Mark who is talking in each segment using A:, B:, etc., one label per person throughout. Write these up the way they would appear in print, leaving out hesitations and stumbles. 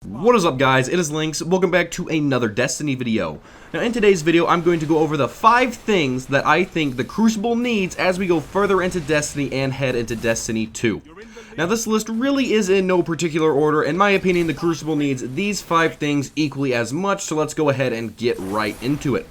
A: What is up, guys? It is Lynx. Welcome back to another Destiny video. Now in today's video I'm going to go over the 5 things that I think the Crucible needs as we go further into Destiny and head into Destiny 2. Now this list really is in no particular order. In my opinion, the Crucible needs these 5 things equally as much, so let's go ahead and get right into it.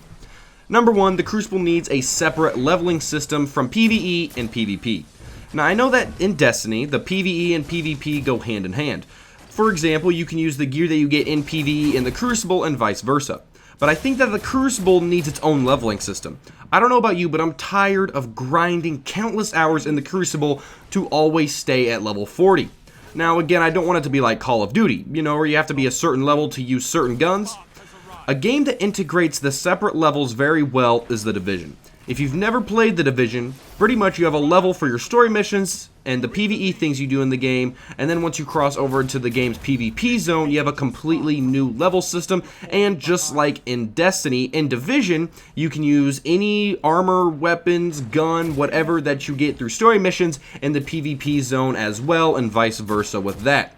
A: Number 1, the Crucible needs a separate leveling system from PvE and PvP. Now I know that in Destiny, the PvE and PvP go hand in hand. For example, you can use the gear that you get in PvE in the Crucible and vice versa. But I think that the Crucible needs its own leveling system. I don't know about you, but I'm tired of grinding countless hours in the Crucible to always stay at level 40. Now again, I don't want it to be like Call of Duty, you know, where you have to be a certain level to use certain guns. A game that integrates the separate levels very well is The Division. If you've never played The Division, pretty much you have a level for your story missions and the PvE things you do in the game, and then once you cross over into the game's PvP zone, you have a completely new level system, and just like in Destiny, in Division, you can use any armor, weapons, gun, whatever that you get through story missions in the PvP zone as well, and vice versa with that.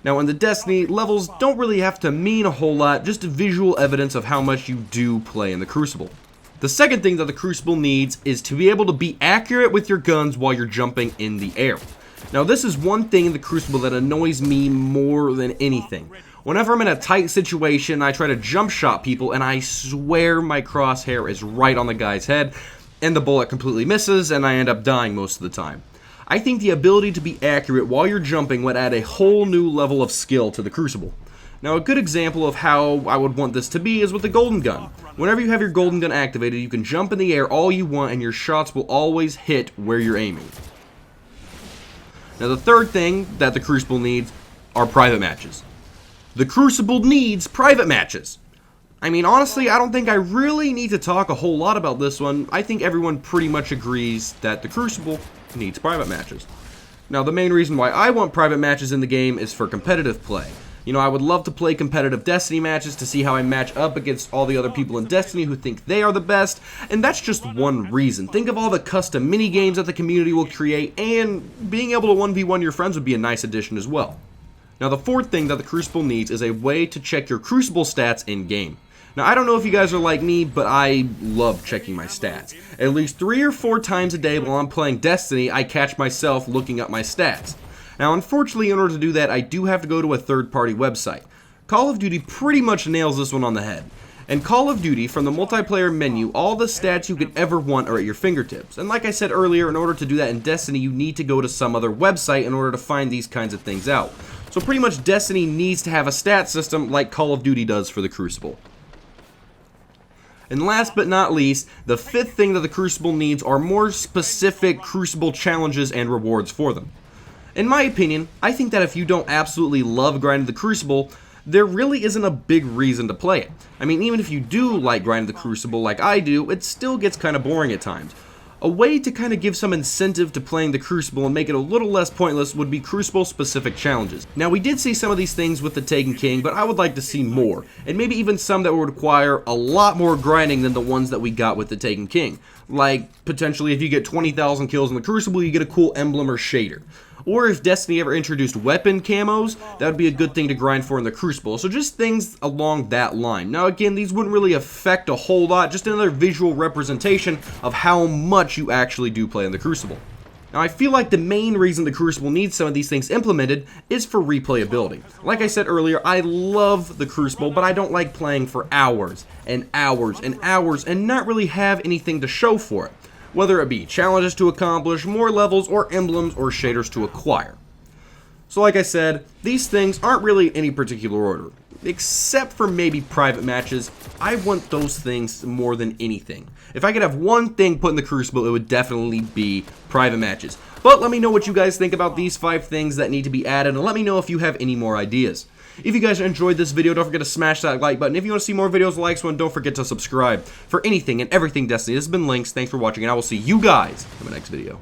A: Now in the Destiny, levels don't really have to mean a whole lot, just visual evidence of how much you do play in the Crucible. The second thing that the Crucible needs is to be able to be accurate with your guns while you're jumping in the air. Now this is one thing in the Crucible that annoys me more than anything. Whenever I'm in a tight situation, I try to jump shot people and I swear my crosshair is right on the guy's head and the bullet completely misses and I end up dying most of the time. I think the ability to be accurate while you're jumping would add a whole new level of skill to the Crucible. Now a good example of how I would want this to be is with the golden gun. Whenever you have your golden gun activated, you can jump in the air all you want and your shots will always hit where you're aiming. Now the third thing that the Crucible needs are private matches. The Crucible needs private matches. I mean, honestly, I don't think I really need to talk a whole lot about this one. I think everyone pretty much agrees that the Crucible needs private matches. Now the main reason why I want private matches in the game is for competitive play. You know, I would love to play competitive Destiny matches to see how I match up against all the other people in Destiny who think they are the best, and that's just one reason. Think of all the custom mini-games that the community will create, and being able to 1v1 your friends would be a nice addition as well. Now the fourth thing that the Crucible needs is a way to check your Crucible stats in-game. Now I don't know if you guys are like me, but I love checking my stats. At least 3 or 4 times a day while I'm playing Destiny, I catch myself looking up my stats. Now unfortunately, in order to do that, I do have to go to a third-party website. Call of Duty pretty much nails this one on the head. In Call of Duty, from the multiplayer menu, all the stats you could ever want are at your fingertips. And like I said earlier, in order to do that in Destiny, you need to go to some other website in order to find these kinds of things out. So pretty much Destiny needs to have a stat system like Call of Duty does for the Crucible. And last but not least, the fifth thing that the Crucible needs are more specific Crucible challenges and rewards for them. In my opinion, I think that if you don't absolutely love grinding the Crucible, there really isn't a big reason to play it. I mean, even if you do like grinding the Crucible like I do, it still gets kind of boring at times. A way to kind of give some incentive to playing the Crucible and make it a little less pointless would be Crucible-specific challenges. Now, we did see some of these things with the Taken King, but I would like to see more, and maybe even some that would require a lot more grinding than the ones that we got with the Taken King. Like, potentially, if you get 20,000 kills in the Crucible, you get a cool emblem or shader. Or if Destiny ever introduced weapon camos, that would be a good thing to grind for in the Crucible. So just things along that line. Now again, these wouldn't really affect a whole lot, just another visual representation of how much you actually do play in the Crucible. Now I feel like the main reason the Crucible needs some of these things implemented is for replayability. Like I said earlier, I love the Crucible, but I don't like playing for hours and hours and hours and not really have anything to show for it. Whether it be challenges to accomplish, more levels, or emblems or shaders to acquire. So like I said, these things aren't really in any particular order. Except for maybe private matches, I want those things more than anything. If I could have one thing put in the Crucible, it would definitely be private matches. But let me know what you guys think about these 5 things that need to be added, and let me know if you have any more ideas. If you guys enjoyed this video, don't forget to smash that like button. If you want to see more videos like this one, don't forget to subscribe. For anything and everything Destiny, this has been Lynx. Thanks for watching, and I will see you guys in the next video.